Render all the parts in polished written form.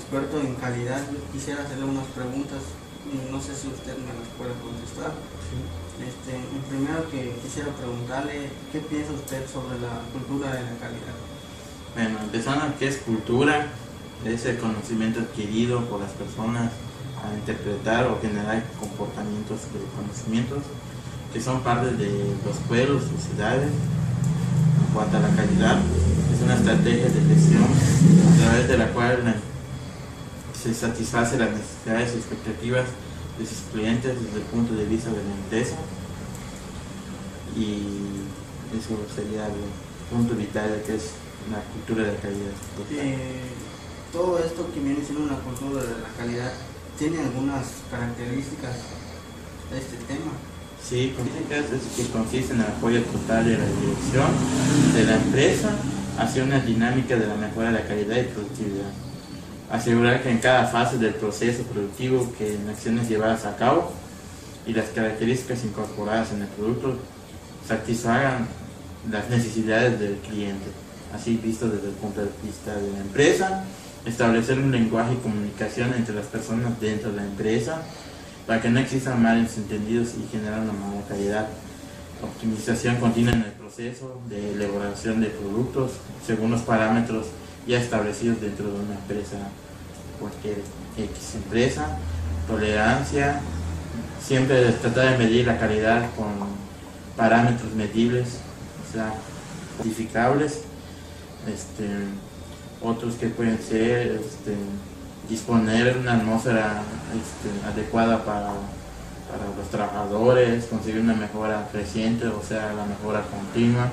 experto en calidad, yo quisiera hacerle unas preguntas y no sé si usted me las puede contestar. Sí. Primero que quisiera preguntarle, ¿qué piensa usted sobre la cultura de la calidad? Bueno, empezando, ¿qué es cultura? Es el conocimiento adquirido por las personas a interpretar o generar comportamientos de conocimientos que son parte de los pueblos, sociedades. En cuanto a la calidad, es una estrategia de gestión a través de la cual se satisface las necesidades y expectativas de sus clientes desde el punto de vista de la empresa, y eso sería el punto vital de que es la cultura de calidad. Todo esto que viene siendo una cultura de la calidad, ¿tiene algunas características de este tema? Sí, características que consisten en el apoyo total de la dirección de la empresa hacia una dinámica de la mejora de la calidad y productividad. Asegurar que en cada fase del proceso productivo que en acciones llevadas a cabo y las características incorporadas en el producto satisfagan las necesidades del cliente, así visto desde el punto de vista de la empresa. Establecer un lenguaje y comunicación entre las personas dentro de la empresa para que no existan malos entendidos y generar una mala calidad. Optimización continua en el proceso de elaboración de productos según los parámetros ya establecidos dentro de una empresa, cualquier X empresa. Tolerancia, siempre tratar de medir la calidad con parámetros medibles, o sea, cuantificables. Otros que pueden ser disponer una atmósfera adecuada para los trabajadores, conseguir una mejora creciente, o sea, la mejora continua,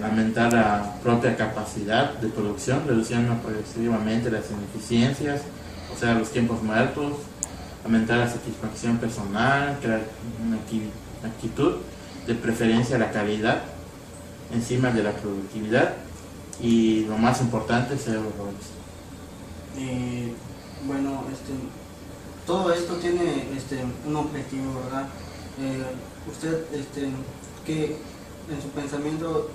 aumentar la propia capacidad de producción, reduciendo progresivamente las ineficiencias, o sea, los tiempos muertos, aumentar la satisfacción personal, crear una actitud de preferencia a la calidad encima de la productividad, y lo más importante, cero errores. Bueno, todo esto tiene un objetivo, ¿verdad? Usted, ¿qué, en su pensamiento,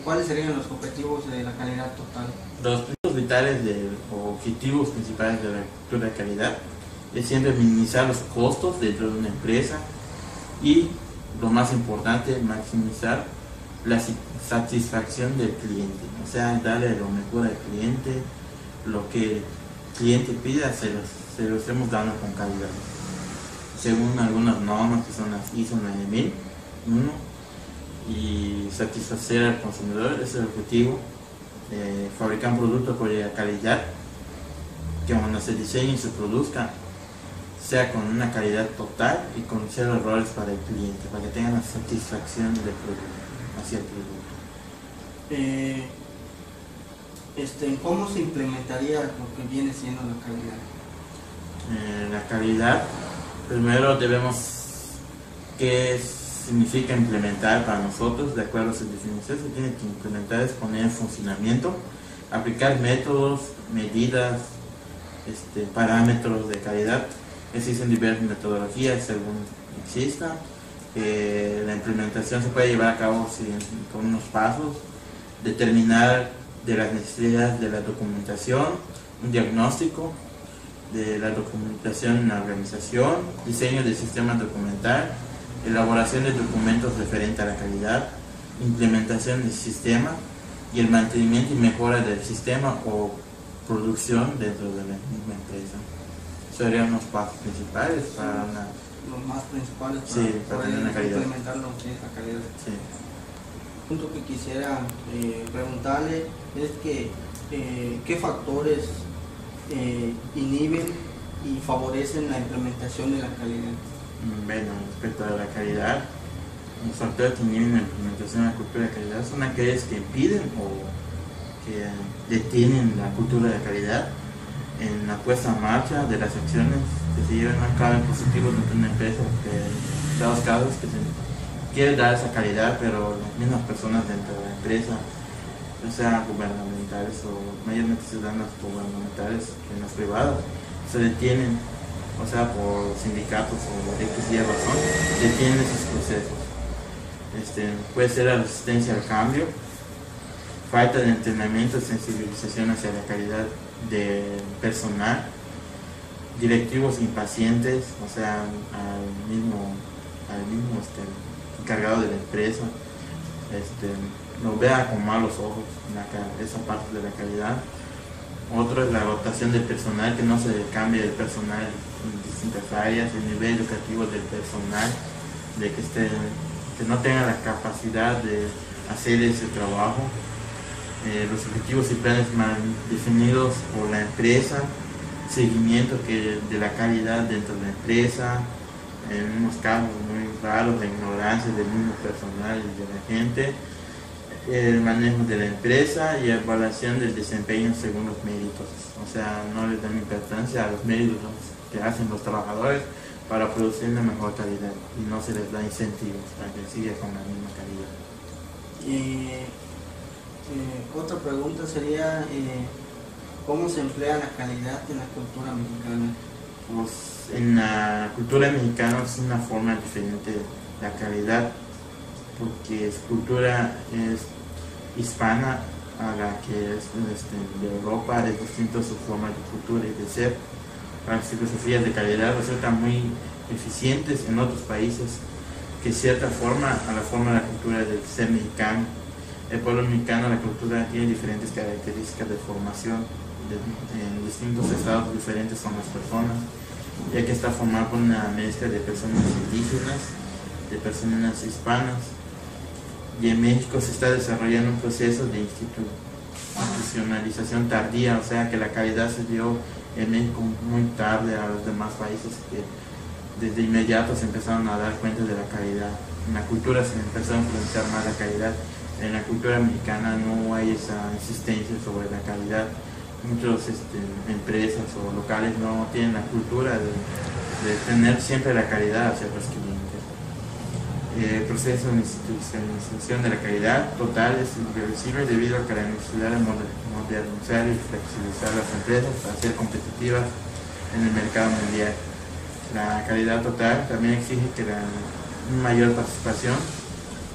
cuáles serían los objetivos de la calidad total? Los puntos vitales o objetivos principales de la cultura de calidad es siempre minimizar los costos dentro de una empresa y, lo más importante, maximizar la satisfacción del cliente, o sea, darle lo mejor al cliente, lo que el cliente pida se lo estemos dando con calidad, según algunas normas que son las ISO 9001, y satisfacer al consumidor es el objetivo. Fabricar un producto con calidad que cuando se diseñe y se produzca sea con una calidad total y con cero errores para el cliente, para que tengan la satisfacción del producto, hacia el producto. ¿Cómo se implementaría lo que viene siendo la calidad? La calidad, primero debemos, ¿qué significa implementar para nosotros? De acuerdo a su definición, se tiene que implementar, es poner en funcionamiento, aplicar métodos, medidas, parámetros de calidad. Existen diversas metodologías según exista. La implementación se puede llevar a cabo con unos pasos: determinar de las necesidades de la documentación, un diagnóstico de la documentación en la organización, diseño del sistema documental, elaboración de documentos referentes a la calidad, implementación del sistema y el mantenimiento y mejora del sistema o producción dentro de la misma empresa. Serían los pasos principales para una... Los más principales para, sí, para tener una calidad. Implementarlo en la calidad. Sí. El punto que quisiera preguntarle es que qué factores inhiben y favorecen la implementación de la calidad. Bueno, respecto a la calidad, los factores que inhiben la implementación de la cultura de calidad son aquellos que impiden o que detienen la cultura de calidad en la puesta en marcha de las acciones que se llevan a cabo en positivos dentro de una empresa, porque en todos los casos que se quiere dar esa calidad, pero las mismas personas dentro de la empresa, ya sean gubernamentales o mayormente ciudadanas gubernamentales que en las privadas, se detienen, o sea, por sindicatos o X y razón, detienen esos procesos. Puede ser la resistencia al cambio, falta de entrenamiento y sensibilización hacia la calidad de personal, directivos impacientes, o sea, al mismo encargado de la empresa, lo vea con malos ojos esa parte de la calidad. Otro es la rotación del personal, que no se cambie el personal en distintas áreas, el nivel educativo del personal, de que no tenga la capacidad de hacer ese trabajo. Los objetivos y planes mal definidos por la empresa, seguimiento de la calidad dentro de la empresa, en unos casos muy raros, la ignorancia del mismo personal y de la gente, el manejo de la empresa y evaluación del desempeño según los méritos. O sea, no les dan importancia a los méritos que hacen los trabajadores para producir una mejor calidad y no se les da incentivos para que siga con la misma calidad. Otra pregunta sería, ¿cómo se emplea la calidad en la cultura mexicana? Pues en la cultura mexicana es una forma diferente la calidad, porque su cultura es hispana a la que es de Europa, es distinto su forma de cultura y de ser. Las filosofías de calidad resultan muy eficientes en otros países, que de cierta forma a la forma de la cultura del ser mexicano. El pueblo mexicano, la cultura tiene diferentes características de formación, en distintos estados diferentes son las personas, ya que está formado por una mezcla de personas indígenas, de personas hispanas, y en México se está desarrollando un proceso de institucionalización tardía, o sea que la calidad se dio en México muy tarde a los demás países, que desde inmediato se empezaron a dar cuenta de la calidad. En la cultura se empezó a influenciar más la calidad. En la cultura mexicana no hay esa insistencia sobre la calidad. Muchas empresas o locales no tienen la cultura de tener siempre la calidad hacia los clientes. El proceso de institucionalización de la calidad total es irreversible debido a que la necesidad de modernizar y flexibilizar las empresas para ser competitivas en el mercado mundial. La calidad total también exige que una mayor participación,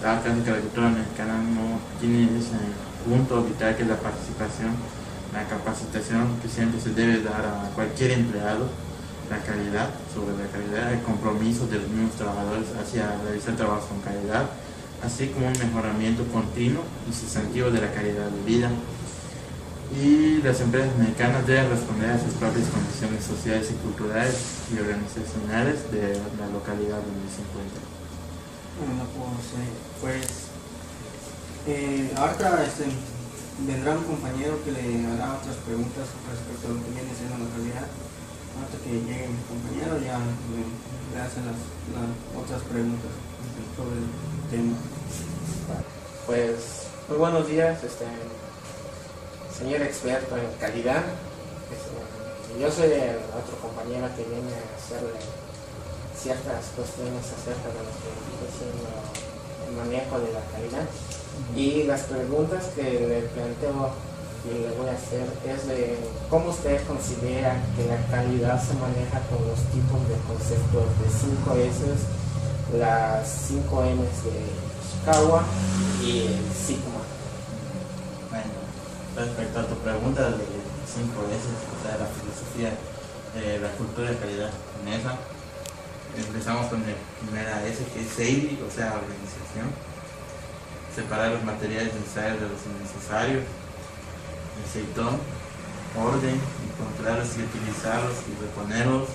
dado que la cultura mexicana no tiene ese punto vital que es la participación, la capacitación que siempre se debe dar a cualquier empleado, la calidad, sobre la calidad, el compromiso de los mismos trabajadores hacia realizar trabajos con calidad, así como un mejoramiento continuo y sustantivo de la calidad de vida. Y las empresas mexicanas deben responder a sus propias condiciones sociales y culturales y organizacionales de la localidad donde se encuentran. Bueno, ahorita vendrá un compañero que le hará otras preguntas respecto a lo que viene siendo la calidad. Ahorita que llegue mi compañero ya le hacen las otras preguntas sobre el tema. Pues muy buenos días, señor experto en calidad. Yo soy el otro compañero que viene a hacerle ciertas cuestiones acerca de lo que viene siendo el manejo de la calidad. Y las preguntas que le planteo y le voy a hacer es de cómo usted considera que la calidad se maneja con los tipos de conceptos de 5 S, las 5 M's de Ishikawa y el Sigma. Bueno, respecto a tu pregunta de 5 S, o sea, la filosofía, la cultura de calidad en esa, empezamos con la primera S, que es Seiri, o sea, organización. Separar los materiales necesarios de los innecesarios. El Seitón, orden, encontrarlos y utilizarlos y reponerlos.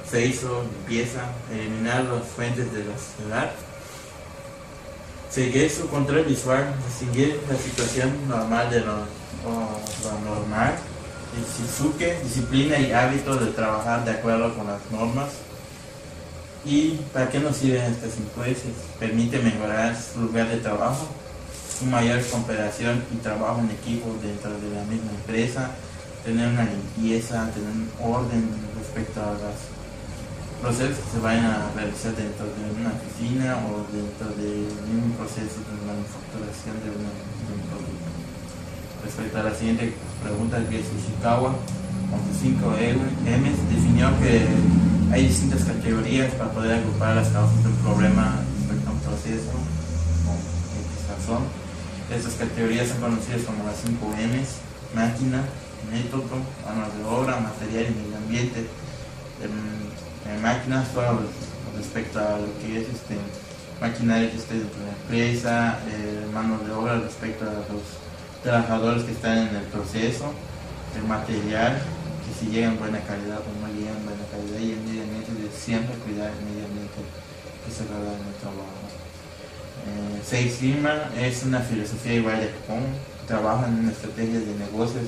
Seiso, limpieza, eliminar las fuentes de la sociedad. Seigetsu, control visual, distinguir la situación normal de lo anormal. El Shizuke, disciplina y hábito de trabajar de acuerdo con las normas. ¿Y para qué nos sirven estas 5 S? Permite mejorar su lugar de trabajo, una mayor cooperación y trabajo en equipo dentro de la misma empresa, tener una limpieza, tener un orden respecto a los procesos que se vayan a realizar dentro de una oficina o dentro del mismo proceso de manufacturación de un producto. Respecto a la siguiente pregunta, que es Ishikawa, con sus 5 M's, definió que hay distintas categorías para poder agrupar las causas de un problema respecto a un proceso o X razón. Estas categorías son conocidas como las 5 M's: máquina, método, mano de obra, material y medio ambiente, máquinas, todo respecto a lo que es maquinaria que esté dentro de la empresa, mano de obra respecto a los trabajadores que están en el proceso, el material, que si llega en buena calidad o no llega en buena calidad, y el medio ambiente, de siempre cuidar el medio ambiente que se va a dar en el trabajo. Six Sigma es una filosofía igual de Japón, trabaja en una estrategia de negocios,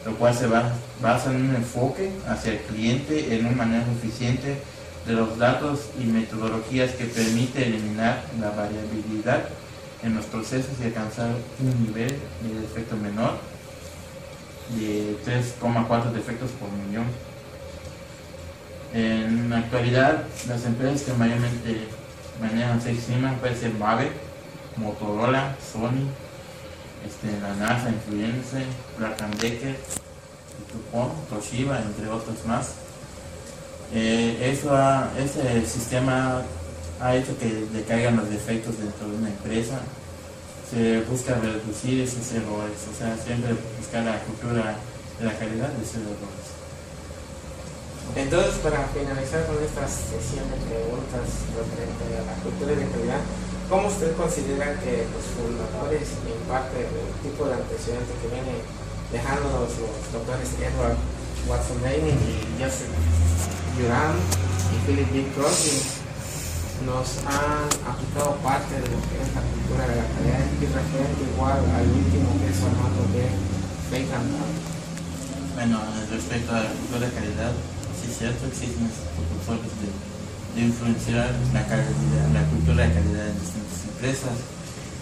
lo cual se basa en un enfoque hacia el cliente, en un manejo eficiente de los datos y metodologías que permite eliminar la variabilidad en los procesos y alcanzar un nivel de defecto menor de 3,4 defectos por millón. En la actualidad, las empresas que mayormente manejan Six Sigma pueden ser Mave, Motorola, Sony, la NASA, incluyéndose, Black & Decker, DuPont, Toshiba, entre otros más. Este sistema ha hecho que decaigan los defectos dentro de una empresa. Se busca reducir esos errores, o sea, siempre buscar la cultura de la calidad de esos errores. Entonces, para finalizar con esta sesión de preguntas referente a la cultura de calidad, ¿cómo usted considera que los fundadores, en parte del tipo de antecedente que viene dejándonos los doctores Edward Watson-Leigh y Joseph Juran y Philip B. Crosby, nos han aplicado parte de lo que es la cultura de la calidad y referente igual al último que es Armando de Feigenbaum? Bueno, respecto a la cultura de calidad, sí es cierto, existen propulsores de influenciar la cultura de calidad en distintas empresas.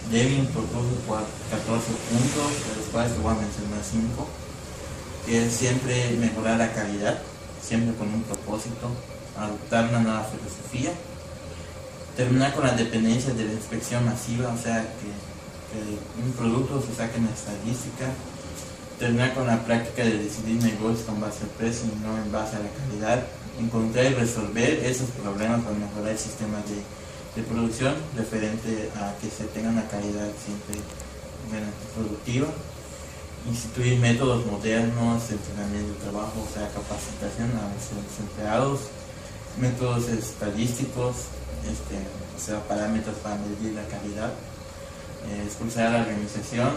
Devin propuso 14 puntos, de los cuales te voy a mencionar 5, que es siempre mejorar la calidad, siempre con un propósito, adoptar una nueva filosofía, terminar con la dependencia de la inspección masiva, o sea, que un producto se saque en la estadística, terminar con la práctica de decidir negocios con base al precio y no en base a la calidad, encontrar y resolver esos problemas para mejorar el sistema de producción referente a que se tenga una calidad siempre productiva, instituir métodos modernos de entrenamiento de trabajo, o sea, capacitación a los empleados, métodos estadísticos, o sea, parámetros para medir la calidad, expulsar la organización,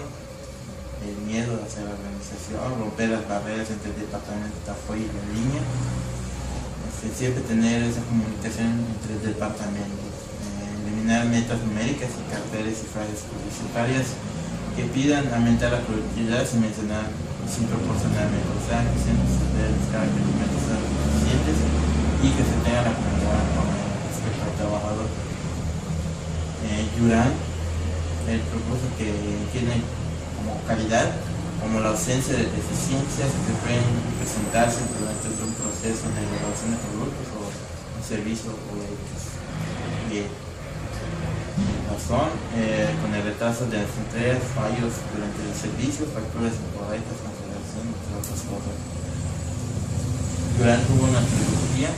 el miedo hacia la organización, romper las barreras entre el departamento de apoyo y la línea, siempre tener esa comunicación entre departamentos, eliminar metas numéricas y carteles y frases publicitarias que pidan aumentar la productividad sin proporcionalmente, o sea, que siempre se debe buscar que los métodos sean suficientes y que se tenga la comunidad respecto al trabajador. Juran propuso que tiene como calidad como la ausencia de deficiencias que pueden presentarse durante un proceso de elaboración de productos o un servicio o de razón, con el retraso de las entregas, fallos durante el servicio, facturas incorrectas, cancelación, entre otras cosas. Durante tuvo una filosofía,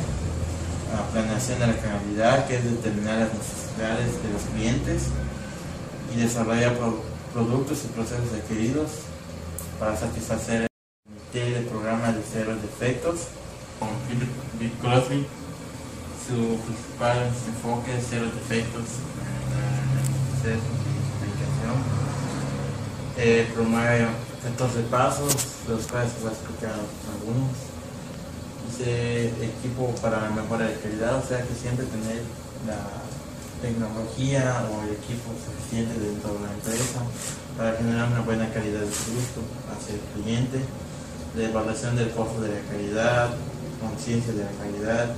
la planeación de la calidad, que es determinar las necesidades de los clientes y desarrollar productos y procesos requeridos para satisfacer el comité de programa de cero defectos. Con Philip B. Crosby, su principal enfoque es cero defectos en el proceso de fabricación. Promueve 14 pasos, los cuales se va a explicar algunos. Dice equipo para la mejora de calidad, o sea que siempre tener la tecnología o el equipo suficiente dentro de la empresa para generar una buena calidad de producto hacia el cliente, la evaluación del costo de la calidad, conciencia de la calidad,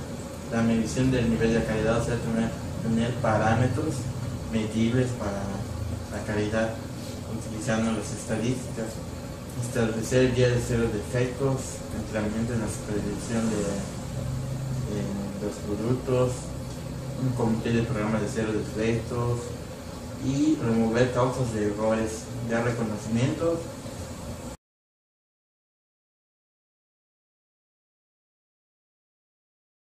la medición del nivel de calidad, o sea, tener parámetros medibles para la calidad utilizando las estadísticas, establecer el día de cero defectos, entrenamiento en la supervisión de los productos, un comité de programa de cero defectos y remover causas de errores, dar reconocimientos